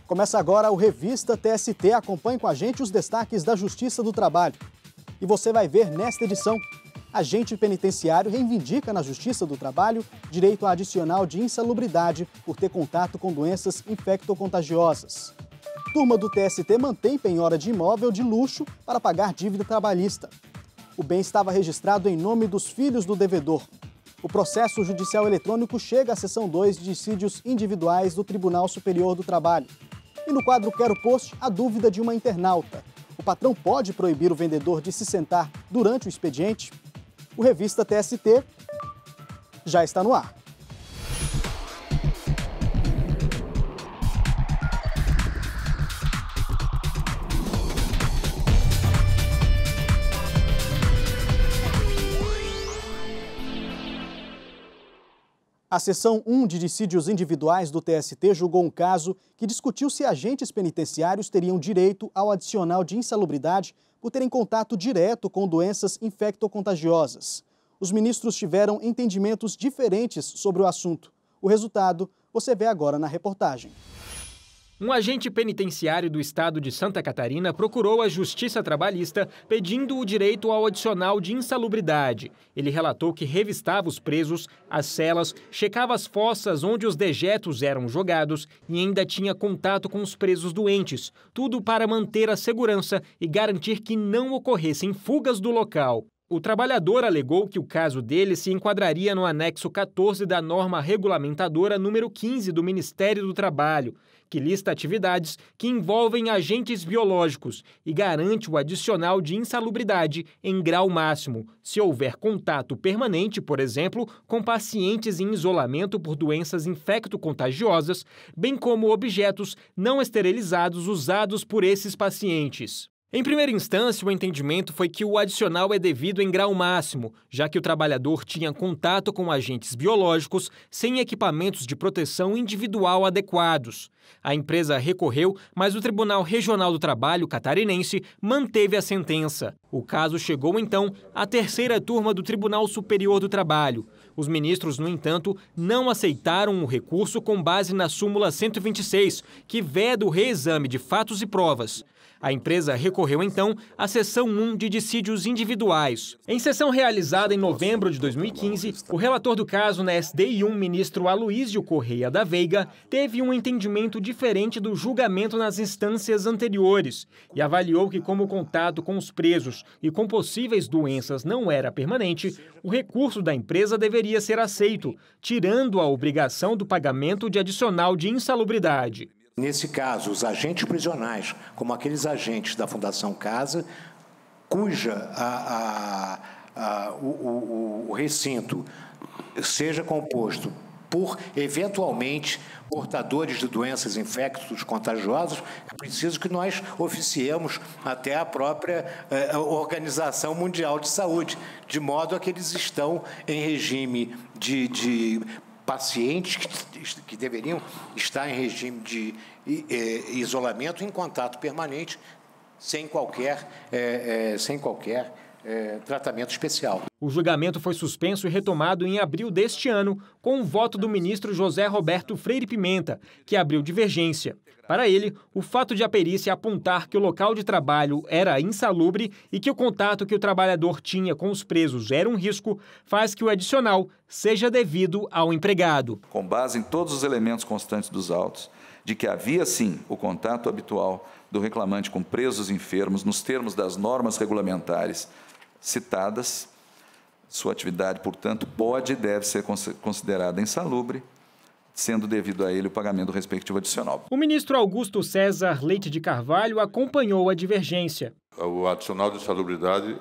Começa agora o Revista TST. Acompanhe com a gente os destaques da Justiça do Trabalho. E você vai ver nesta edição: agente penitenciário reivindica na Justiça do Trabalho direito adicional de insalubridade por ter contato com doenças infectocontagiosas. Turma do TST mantém penhora de imóvel de luxo para pagar dívida trabalhista. O bem estava registrado em nome dos filhos do devedor. O processo judicial eletrônico chega à seção 2 de dissídios individuais do Tribunal Superior do Trabalho. E no quadro Quero Post, a dúvida de uma internauta: o patrão pode proibir o vendedor de se sentar durante o expediente? O Revista TST já está no ar. A seção 1 de dissídios individuais do TST julgou um caso que discutiu se agentes penitenciários teriam direito ao adicional de insalubridade por terem contato direto com doenças infectocontagiosas. Os ministros tiveram entendimentos diferentes sobre o assunto. O resultado você vê agora na reportagem. Um agente penitenciário do estado de Santa Catarina procurou a Justiça Trabalhista pedindo o direito ao adicional de insalubridade. Ele relatou que revistava os presos, as celas, checava as fossas onde os dejetos eram jogados e ainda tinha contato com os presos doentes, tudo para manter a segurança e garantir que não ocorressem fugas do local. O trabalhador alegou que o caso dele se enquadraria no anexo 14 da norma regulamentadora número 15 do Ministério do Trabalho, que lista atividades que envolvem agentes biológicos e garante o adicional de insalubridade em grau máximo, se houver contato permanente, por exemplo, com pacientes em isolamento por doenças infectocontagiosas, bem como objetos não esterilizados usados por esses pacientes. Em primeira instância, o entendimento foi que o adicional é devido em grau máximo, já que o trabalhador tinha contato com agentes biológicos sem equipamentos de proteção individual adequados. A empresa recorreu, mas o Tribunal Regional do Trabalho catarinense manteve a sentença. O caso chegou, então, à terceira turma do Tribunal Superior do Trabalho. Os ministros, no entanto, não aceitaram o recurso com base na súmula 126, que veda o reexame de fatos e provas. A empresa recorreu, então, à seção 1 de dissídios individuais. Em sessão realizada em novembro de 2015, o relator do caso na SDI1, ministro Aloísio Correia da Veiga, teve um entendimento diferente do julgamento nas instâncias anteriores e avaliou que, como o contato com os presos e com possíveis doenças não era permanente, o recurso da empresa deveria ser aceito, tirando a obrigação do pagamento de adicional de insalubridade. Nesse caso, os agentes prisionais, como aqueles agentes da Fundação Casa, cuja o recinto seja composto por, eventualmente, portadores de doenças infectos contagiosas, é preciso que nós oficiemos até a própria Organização Mundial de Saúde, de modo a que eles estão em regime de pacientes que deveriam estar em regime de isolamento em contato permanente, sem qualquer tratamento especial. O julgamento foi suspenso e retomado em abril deste ano, com o voto do ministro José Roberto Freire Pimenta, que abriu divergência. Para ele, o fato de a perícia apontar que o local de trabalho era insalubre e que o contato que o trabalhador tinha com os presos era um risco, faz que o adicional seja devido ao empregado. Com base em todos os elementos constantes dos autos, de que havia, sim, o contato habitual do reclamante com presos enfermos nos termos das normas regulamentares citadas, sua atividade, portanto, pode e deve ser considerada insalubre, sendo devido a ele o pagamento do respectivo adicional. O ministro Augusto César Leite de Carvalho acompanhou a divergência. O adicional de insalubridade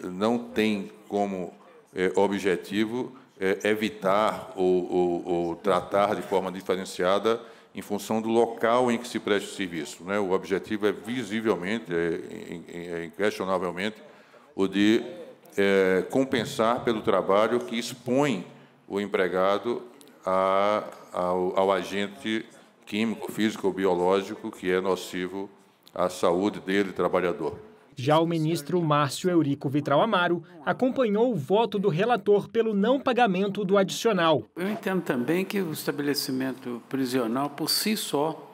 não tem como objetivo evitar ou tratar de forma diferenciada em função do local em que se presta o serviço, né? O objetivo é visivelmente, inquestionavelmente, o de compensar pelo trabalho que expõe o empregado ao agente químico, físico ou biológico que é nocivo à saúde dele, trabalhador. Já o ministro Márcio Eurico Vitral Amaro acompanhou o voto do relator pelo não pagamento do adicional. Eu entendo também que o estabelecimento prisional, por si só,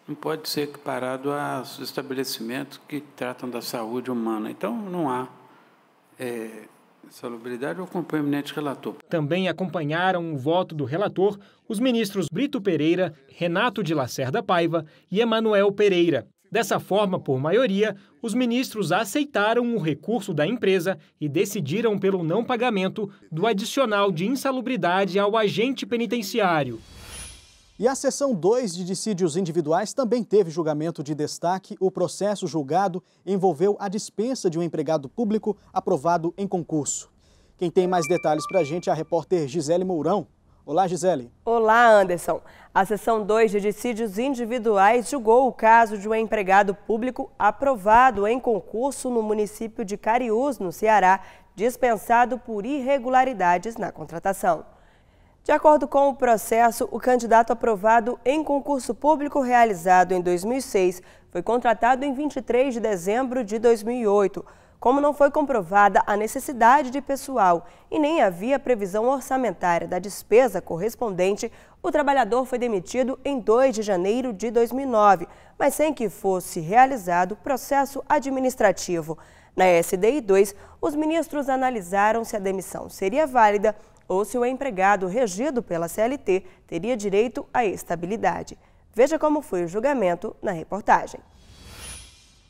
não pode ser equiparado aos estabelecimentos que tratam da saúde humana. Então, não há insalubridade. Eu acompanho o eminente relator. Também acompanharam o voto do relator os ministros Brito Pereira, Renato de Lacerda Paiva e Emanuel Pereira. Dessa forma, por maioria, os ministros aceitaram o recurso da empresa e decidiram pelo não pagamento do adicional de insalubridade ao agente penitenciário. E a seção 2 de dissídios individuais também teve julgamento de destaque. O processo julgado envolveu a dispensa de um empregado público aprovado em concurso. Quem tem mais detalhes para a gente é a repórter Gisele Mourão. Olá, Gisele. Olá, Anderson. A seção 2 de dissídios individuais julgou o caso de um empregado público aprovado em concurso no município de Cariús, no Ceará, dispensado por irregularidades na contratação. De acordo com o processo, o candidato aprovado em concurso público realizado em 2006 foi contratado em 23 de dezembro de 2008. Como não foi comprovada a necessidade de pessoal e nem havia previsão orçamentária da despesa correspondente, o trabalhador foi demitido em 2 de janeiro de 2009, mas sem que fosse realizado processo administrativo. Na SDI 2, os ministros analisaram se a demissão seria válida ou se o empregado regido pela CLT teria direito à estabilidade. Veja como foi o julgamento na reportagem.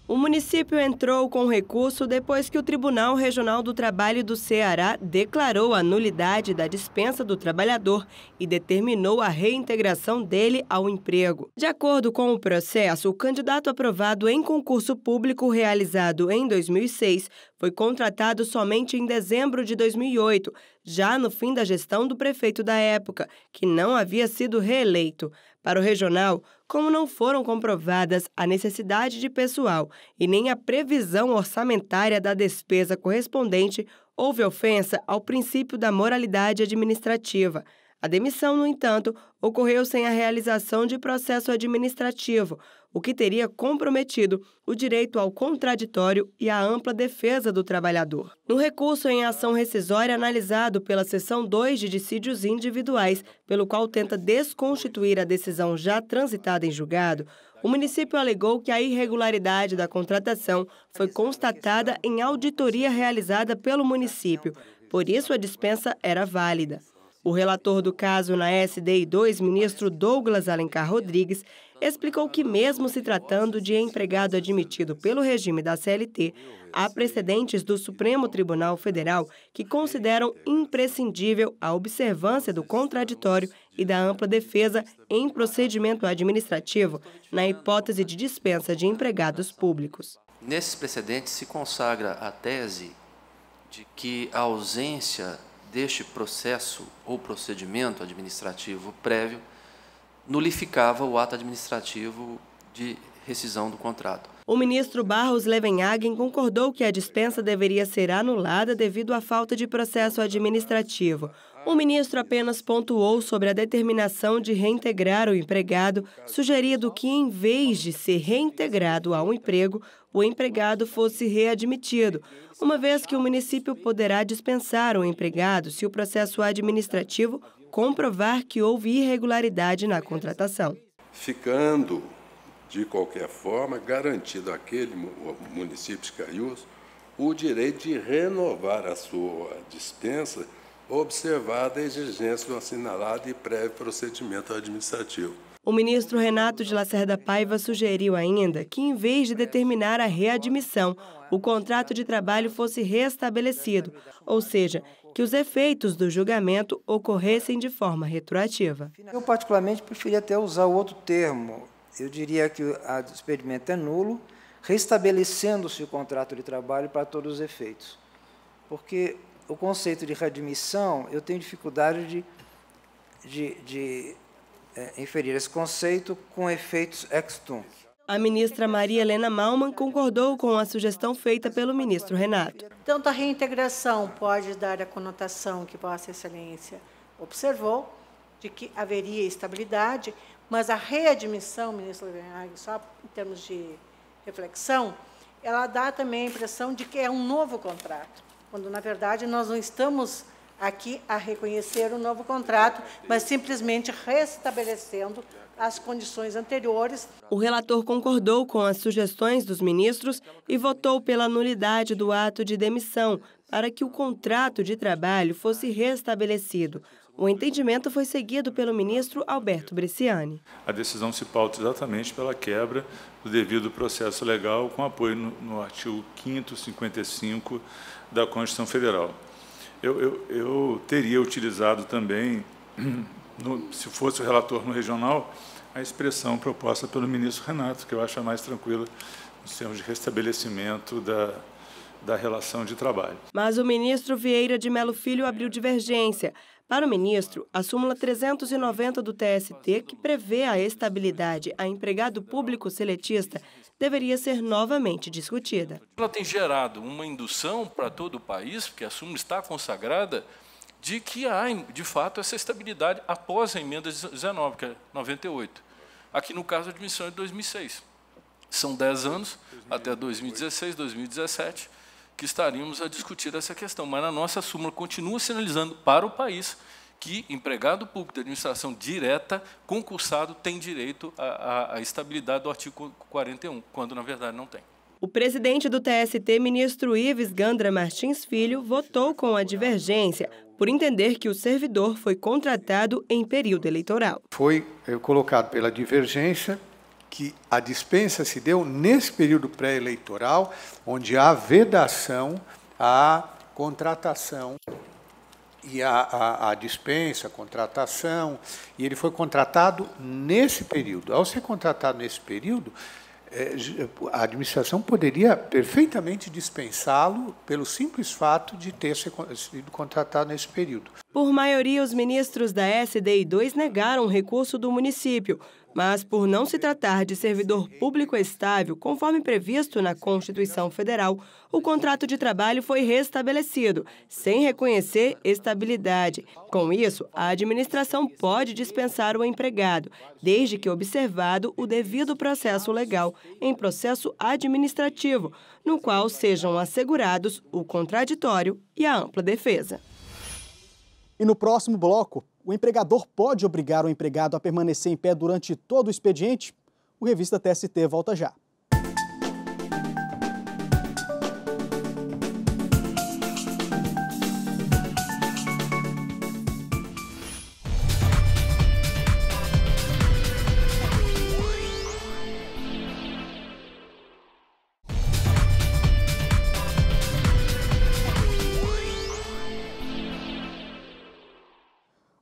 O município entrou com recurso depois que o Tribunal Regional do Trabalho do Ceará declarou a nulidade da dispensa do trabalhador e determinou a reintegração dele ao emprego. De acordo com o processo, o candidato aprovado em concurso público realizado em 2006 foi contratado somente em dezembro de 2008, já no fim da gestão do prefeito da época, que não havia sido reeleito. Para o regional, como não foram comprovadas a necessidade de pessoal e nem a previsão orçamentária da despesa correspondente, houve ofensa ao princípio da moralidade administrativa. A demissão, no entanto, ocorreu sem a realização de processo administrativo, o que teria comprometido o direito ao contraditório e à ampla defesa do trabalhador. No recurso em ação rescisória analisado pela seção 2 de dissídios individuais, pelo qual tenta desconstituir a decisão já transitada em julgado, o município alegou que a irregularidade da contratação foi constatada em auditoria realizada pelo município, por isso a dispensa era válida. O relator do caso na SDI 2, ministro Douglas Alencar Rodrigues, explicou que, mesmo se tratando de empregado admitido pelo regime da CLT, há precedentes do Supremo Tribunal Federal que consideram imprescindível a observância do contraditório e da ampla defesa em procedimento administrativo na hipótese de dispensa de empregados públicos. Nesses precedentes se consagra a tese de que a ausência deste processo ou procedimento administrativo prévio nulificava o ato administrativo de rescisão do contrato. O ministro Barros Levenhagen concordou que a dispensa deveria ser anulada devido à falta de processo administrativo. O ministro apenas pontuou sobre a determinação de reintegrar o empregado, sugerindo que, em vez de ser reintegrado ao emprego, o empregado fosse readmitido, uma vez que o município poderá dispensar o empregado se o processo administrativo comprovar que houve irregularidade na contratação. Ficando, de qualquer forma, garantido àquele município de Cariús o direito de renovar a sua dispensa, observada a exigência do assinalado e prévio procedimento administrativo. O ministro Renato de Lacerda Paiva sugeriu ainda que, em vez de determinar a readmissão, o contrato de trabalho fosse restabelecido, ou seja, que os efeitos do julgamento ocorressem de forma retroativa. Eu, particularmente, preferia até usar o outro termo. Eu diria que o despedimento é nulo, restabelecendo-se o contrato de trabalho para todos os efeitos. Porque o conceito de readmissão, eu tenho dificuldade de inferir esse conceito com efeitos ex tunc. A ministra Maria Helena Malman concordou com a sugestão feita pelo ministro Renato. Tanto a reintegração pode dar a conotação que Vossa Excelência observou, de que haveria estabilidade, mas a readmissão, ministro Levenhagen, só em termos de reflexão, ela dá também a impressão de que é um novo contrato, quando, na verdade, nós não estamos aqui a reconhecer o novo contrato, mas simplesmente restabelecendo as condições anteriores. O relator concordou com as sugestões dos ministros e votou pela nulidade do ato de demissão para que o contrato de trabalho fosse restabelecido. O entendimento foi seguido pelo ministro Alberto Bresciani. A decisão se pauta exatamente pela quebra do devido processo legal com apoio no artigo 5º, 55 da Constituição Federal. Eu teria utilizado também, se fosse o relator no regional, a expressão proposta pelo ministro Renato, que eu acho a mais tranquila em termos de restabelecimento da relação de trabalho. Mas o ministro Vieira de Mello Filho abriu divergência. Para o ministro, a súmula 390 do TST, que prevê a estabilidade a empregado público seletista, deveria ser novamente discutida. Ela tem gerado uma indução para todo o país, porque a súmula está consagrada, de que há, de fato, essa estabilidade após a emenda 19, que é 98. Aqui, no caso, a admissão é de 2006. São 10 anos, até 2016, 2017, que estaríamos a discutir essa questão. Mas a nossa súmula continua sinalizando para o país que empregado público de administração direta, concursado, tem direito à estabilidade do artigo 41, quando, na verdade, não tem. O presidente do TST, ministro Ives Gandra Martins Filho, votou com a divergência, por entender que o servidor foi contratado em período eleitoral. Foi colocado pela divergência que a dispensa se deu nesse período pré-eleitoral, onde há vedação à contratação e a dispensa, a contratação, e ele foi contratado nesse período. Ao ser contratado nesse período, a administração poderia perfeitamente dispensá-lo pelo simples fato de ter sido contratado nesse período. Por maioria, os ministros da SDI 2 negaram o recurso do município, mas por não se tratar de servidor público estável, conforme previsto na Constituição Federal, o contrato de trabalho foi restabelecido, sem reconhecer estabilidade. Com isso, a administração pode dispensar o empregado, desde que observado o devido processo legal em processo administrativo, no qual sejam assegurados o contraditório e a ampla defesa. E no próximo bloco, o empregador pode obrigar o empregado a permanecer em pé durante todo o expediente? O Revista TST volta já.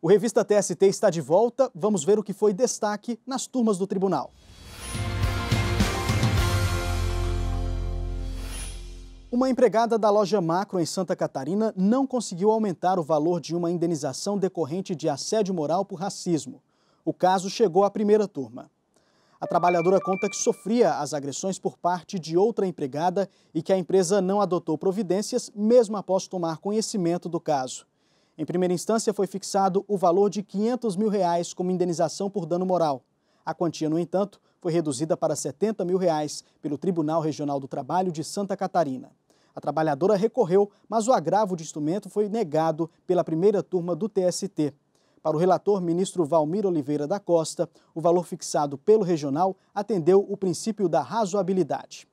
O Revista TST está de volta. Vamos ver o que foi destaque nas turmas do tribunal. Uma empregada da loja Macro em Santa Catarina não conseguiu aumentar o valor de uma indenização decorrente de assédio moral por racismo. O caso chegou à primeira turma. A trabalhadora conta que sofria as agressões por parte de outra empregada e que a empresa não adotou providências mesmo após tomar conhecimento do caso. Em primeira instância, foi fixado o valor de R$ 500 mil como indenização por dano moral. A quantia, no entanto, foi reduzida para R$ 70 mil pelo Tribunal Regional do Trabalho de Santa Catarina. A trabalhadora recorreu, mas o agravo de instrumento foi negado pela primeira turma do TST. Para o relator, ministro Valmir Oliveira da Costa, o valor fixado pelo regional atendeu o princípio da razoabilidade.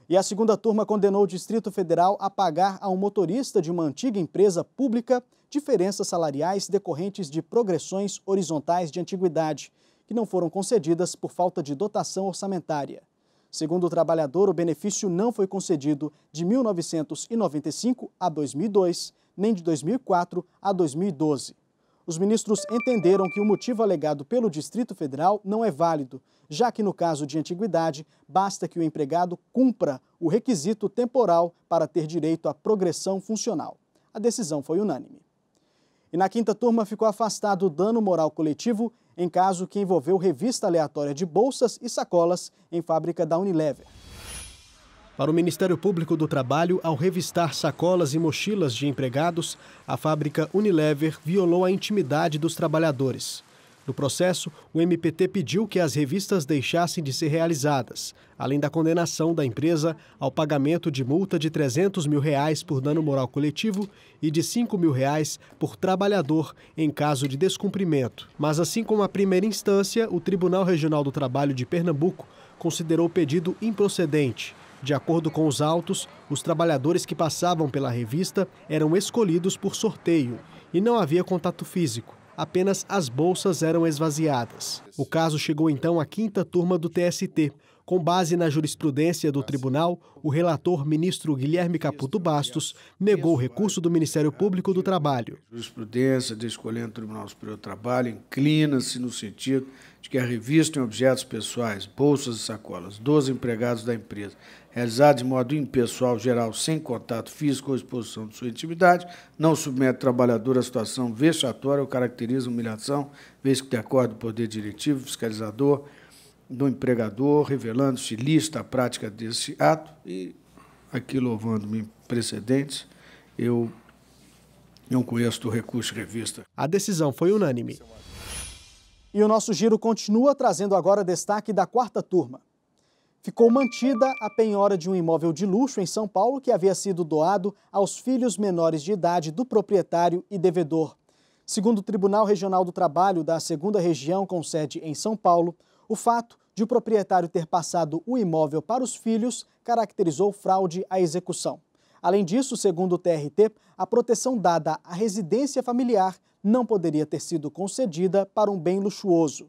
E a segunda turma condenou o Distrito Federal a pagar a um motorista de uma antiga empresa pública diferenças salariais decorrentes de progressões horizontais de antiguidade, que não foram concedidas por falta de dotação orçamentária. Segundo o trabalhador, o benefício não foi concedido de 1995 a 2002, nem de 2004 a 2012. Os ministros entenderam que o motivo alegado pelo Distrito Federal não é válido, já que no caso de antiguidade, basta que o empregado cumpra o requisito temporal para ter direito à progressão funcional. A decisão foi unânime. E na quinta turma ficou afastado o dano moral coletivo em caso que envolveu revista aleatória de bolsas e sacolas em fábrica da Unilever. Para o Ministério Público do Trabalho, ao revistar sacolas e mochilas de empregados, a fábrica Unilever violou a intimidade dos trabalhadores. No processo, o MPT pediu que as revistas deixassem de ser realizadas, além da condenação da empresa ao pagamento de multa de R$300 mil por dano moral coletivo e de R$5 mil por trabalhador em caso de descumprimento. Mas, assim como a primeira instância, o Tribunal Regional do Trabalho de Pernambuco considerou o pedido improcedente. De acordo com os autos, os trabalhadores que passavam pela revista eram escolhidos por sorteio e não havia contato físico. Apenas as bolsas eram esvaziadas. O caso chegou então à 5ª turma do TST. Com base na jurisprudência do tribunal, o relator ministro Guilherme Caputo Bastos negou o recurso do Ministério Público do Trabalho. A jurisprudência de escolher o Tribunal Superior do Trabalho inclina-se no sentido de que a revista em objetos pessoais, bolsas e sacolas dos empregados da empresa, realizada de modo impessoal, geral, sem contato físico ou exposição de sua intimidade, não submete o trabalhador a situação vexatória ou caracteriza humilhação, vez que decorre do poder diretivo, fiscalizador, do empregador, revelando-se ilícita a prática desse ato. E, aqui louvando-me precedentes, eu não conheço do recurso de revista. A decisão foi unânime. E o nosso giro continua trazendo agora destaque da 4ª turma. Ficou mantida a penhora de um imóvel de luxo em São Paulo que havia sido doado aos filhos menores de idade do proprietário e devedor. Segundo o Tribunal Regional do Trabalho da 2ª Região, com sede em São Paulo, o fato de o proprietário ter passado o imóvel para os filhos caracterizou fraude à execução. Além disso, segundo o TRT, a proteção dada à residência familiar não poderia ter sido concedida para um bem luxuoso.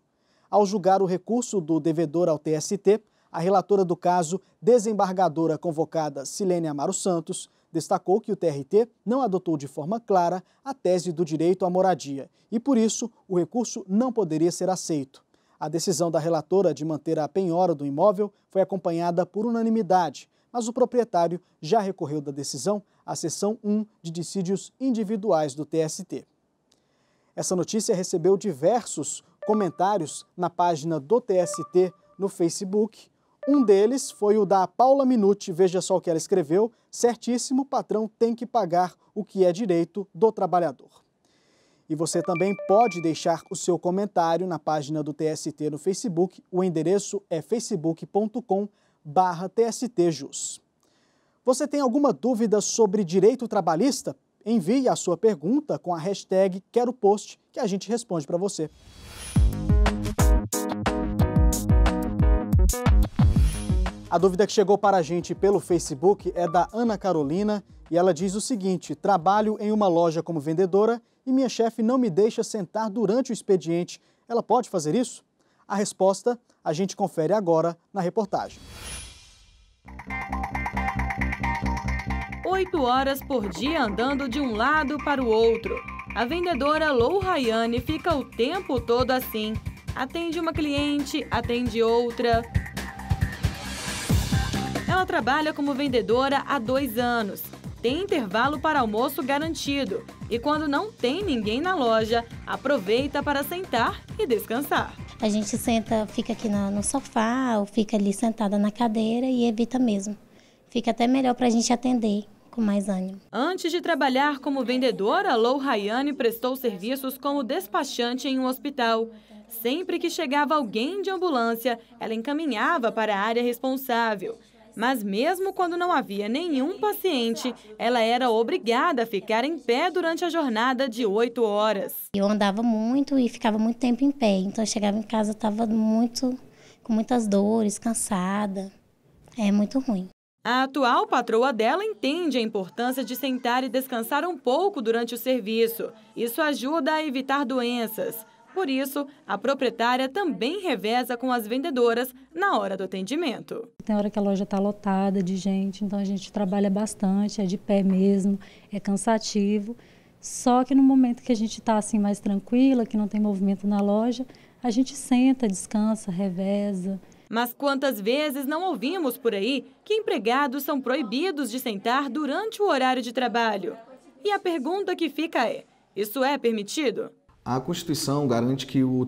Ao julgar o recurso do devedor ao TST, a relatora do caso, desembargadora convocada Silene Amaro Santos, destacou que o TRT não adotou de forma clara a tese do direito à moradia e, por isso, o recurso não poderia ser aceito. A decisão da relatora de manter a penhora do imóvel foi acompanhada por unanimidade, mas o proprietário já recorreu da decisão à seção 1 de dissídios individuais do TST. Essa notícia recebeu diversos comentários na página do TST no Facebook. Um deles foi o da Paula Minuti. Veja só o que ela escreveu: certíssimo, o patrão tem que pagar o que é direito do trabalhador. E você também pode deixar o seu comentário na página do TST no Facebook. O endereço é facebook.com/TSTJus. Você tem alguma dúvida sobre direito trabalhista? Envie a sua pergunta com a hashtag QueroPost, que a gente responde para você. A dúvida que chegou para a gente pelo Facebook é da Ana Carolina e ela diz o seguinte: trabalho em uma loja como vendedora e minha chefe não me deixa sentar durante o expediente. Ela pode fazer isso? A resposta a gente confere agora na reportagem. 8 horas por dia andando de um lado para o outro. A vendedora Lou Rayane fica o tempo todo assim. Atende uma cliente, atende outra. Ela trabalha como vendedora há 2 anos. Tem intervalo para almoço garantido e quando não tem ninguém na loja, aproveita para sentar e descansar. A gente senta, fica aqui no sofá ou fica ali sentada na cadeira e evita mesmo. Fica até melhor para a gente atender com mais ânimo. Antes de trabalhar como vendedora, Lou Rayane prestou serviços como despachante em um hospital. Sempre que chegava alguém de ambulância, ela encaminhava para a área responsável. Mas mesmo quando não havia nenhum paciente, ela era obrigada a ficar em pé durante a jornada de 8 horas. Eu andava muito e ficava muito tempo em pé, então eu chegava em casa, estava com muitas dores, cansada. É muito ruim. A atual patroa dela entende a importância de sentar e descansar um pouco durante o serviço. Isso ajuda a evitar doenças. Por isso, a proprietária também reveza com as vendedoras na hora do atendimento. Tem hora que a loja está lotada de gente, então a gente trabalha bastante, é de pé mesmo, é cansativo. Só que no momento que a gente está assim mais tranquila, que não tem movimento na loja, a gente senta, descansa, reveza. Mas quantas vezes não ouvimos por aí que empregados são proibidos de sentar durante o horário de trabalho? E a pergunta que fica é: isso é permitido? A Constituição garante que o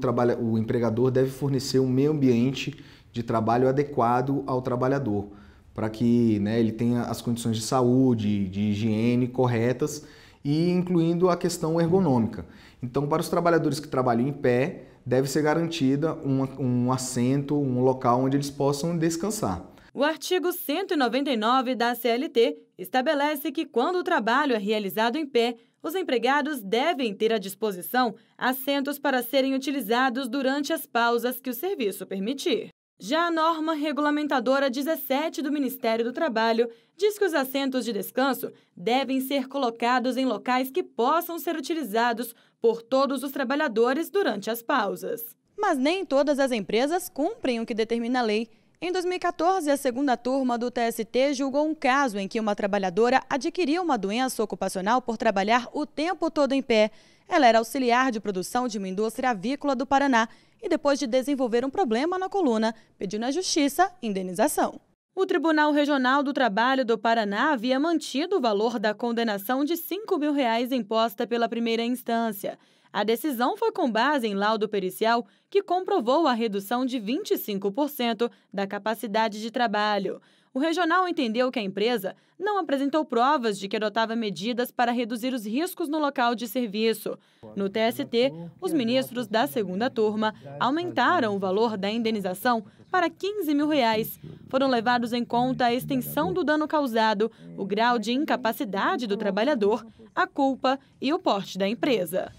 empregador deve fornecer um meio ambiente de trabalho adequado ao trabalhador, para que ele tenha as condições de saúde, de higiene corretas e incluindo a questão ergonômica. Então, para os trabalhadores que trabalham em pé, deve ser garantida um assento, um local onde eles possam descansar. O artigo 199 da CLT estabelece que, quando o trabalho é realizado em pé, os empregados devem ter à disposição assentos para serem utilizados durante as pausas que o serviço permitir. Já a norma regulamentadora 17 do Ministério do Trabalho diz que os assentos de descanso devem ser colocados em locais que possam ser utilizados por todos os trabalhadores durante as pausas. Mas nem todas as empresas cumprem o que determina a lei. Em 2014, a segunda turma do TST julgou um caso em que uma trabalhadora adquiriu uma doença ocupacional por trabalhar o tempo todo em pé. Ela era auxiliar de produção de uma indústria avícola do Paraná e, depois de desenvolver um problema na coluna, pediu na Justiça indenização. O Tribunal Regional do Trabalho do Paraná havia mantido o valor da condenação de R$ 5.000 imposta pela primeira instância. A decisão foi com base em laudo pericial que comprovou a redução de 25% da capacidade de trabalho. O regional entendeu que a empresa não apresentou provas de que adotava medidas para reduzir os riscos no local de serviço. No TST, os ministros da segunda turma aumentaram o valor da indenização para R$ 15.000. Foram levados em conta a extensão do dano causado, o grau de incapacidade do trabalhador, a culpa e o porte da empresa.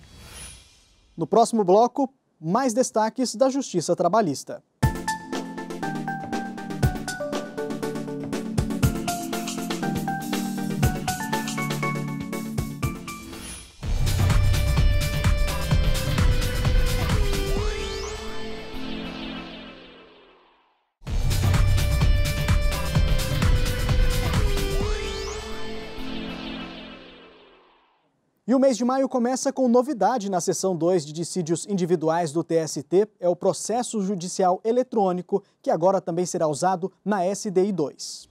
No próximo bloco, mais destaques da Justiça Trabalhista. E o mês de maio começa com novidade na seção 2 de dissídios individuais do TST, é o processo judicial eletrônico, que agora também será usado na SDI 2.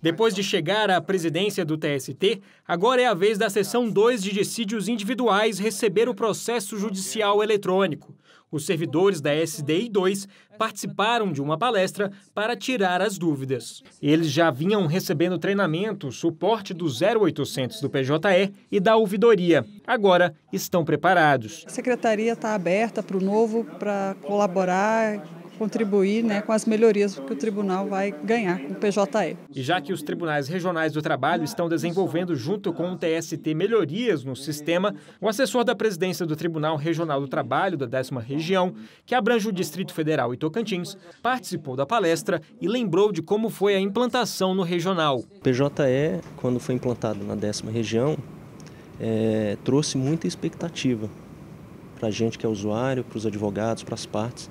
Depois de chegar à presidência do TST, agora é a vez da seção 2 de dissídios individuais receber o processo judicial eletrônico. Os servidores da SDI 2 participaram de uma palestra para tirar as dúvidas. Eles já vinham recebendo treinamento, suporte do 0800 do PJE e da ouvidoria. Agora estão preparados. A secretaria está aberta para o novo, para colaborar, contribuir, com as melhorias que o tribunal vai ganhar com o PJE. E já que os tribunais regionais do trabalho estão desenvolvendo junto com o TST melhorias no sistema, o assessor da presidência do Tribunal Regional do Trabalho da 10ª Região, que abrange o Distrito Federal e Tocantins, participou da palestra e lembrou de como foi a implantação no regional. O PJE, quando foi implantado na 10ª Região, trouxe muita expectativa para a gente que é usuário, para os advogados, para as partes,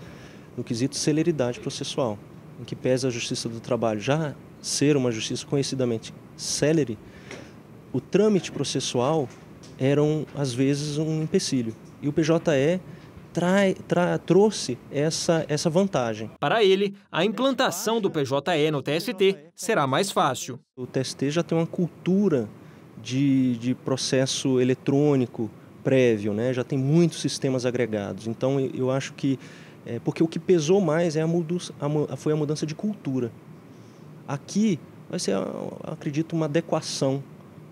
no quesito celeridade processual, em que pesa a Justiça do Trabalho já ser uma justiça conhecidamente célere, o trâmite processual era, às vezes, um empecilho. E o PJE trouxe essa vantagem. Para ele, a implantação do PJE no TST será mais fácil. O TST já tem uma cultura de processo eletrônico prévio, já tem muitos sistemas agregados. Então, eu acho que porque o que pesou mais foi a mudança de cultura. Aqui vai ser, acredito, uma adequação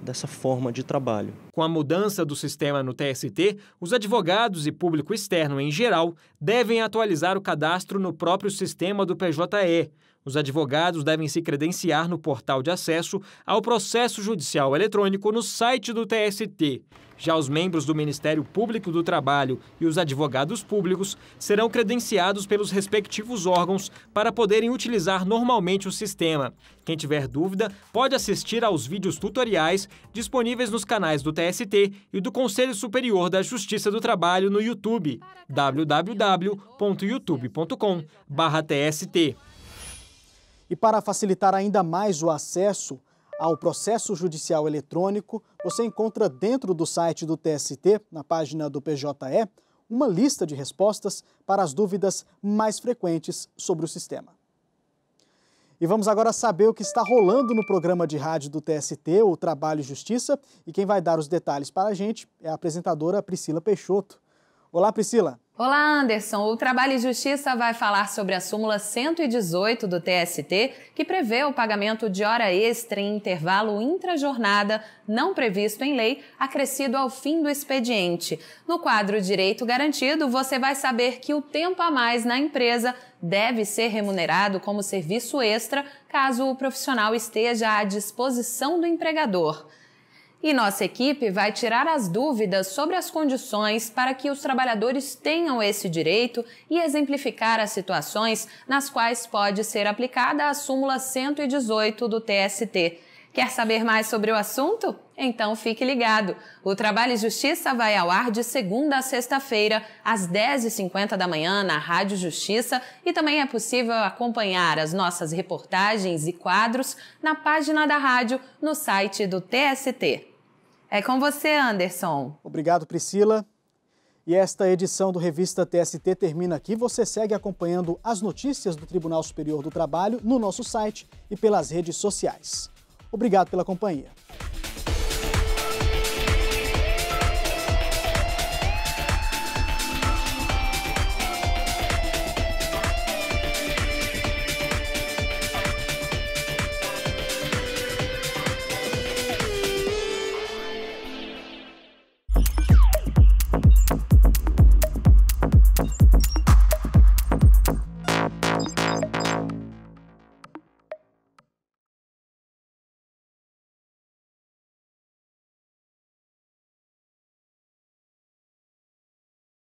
dessa forma de trabalho. Com a mudança do sistema no TST, os advogados e público externo em geral devem atualizar o cadastro no próprio sistema do PJE. Os advogados devem se credenciar no portal de acesso ao processo judicial eletrônico no site do TST. Já os membros do Ministério Público do Trabalho e os advogados públicos serão credenciados pelos respectivos órgãos para poderem utilizar normalmente o sistema. Quem tiver dúvida pode assistir aos vídeos tutoriais disponíveis nos canais do TST e do Conselho Superior da Justiça do Trabalho no YouTube, www.youtube.com/TST. E para facilitar ainda mais o acesso ao processo judicial eletrônico, você encontra dentro do site do TST, na página do PJE, uma lista de respostas para as dúvidas mais frequentes sobre o sistema. E vamos agora saber o que está rolando no programa de rádio do TST, o Trabalho e Justiça, e quem vai dar os detalhes para a gente é a apresentadora Priscila Peixoto. Olá, Priscila. Olá, Anderson. O Trabalho e Justiça vai falar sobre a súmula 118 do TST, que prevê o pagamento de hora extra em intervalo intrajornada não previsto em lei, acrescido ao fim do expediente. No quadro Direito Garantido, você vai saber que o tempo a mais na empresa deve ser remunerado como serviço extra, caso o profissional esteja à disposição do empregador. E nossa equipe vai tirar as dúvidas sobre as condições para que os trabalhadores tenham esse direito e exemplificar as situações nas quais pode ser aplicada a súmula 118 do TST. Quer saber mais sobre o assunto? Então fique ligado. O Trabalho e Justiça vai ao ar de segunda a sexta-feira, às 10h50 da manhã, na Rádio Justiça, e também é possível acompanhar as nossas reportagens e quadros na página da rádio, no site do TST. É com você, Anderson. Obrigado, Priscila. E esta edição do Revista TST termina aqui. Você segue acompanhando as notícias do Tribunal Superior do Trabalho no nosso site e pelas redes sociais. Obrigado pela companhia.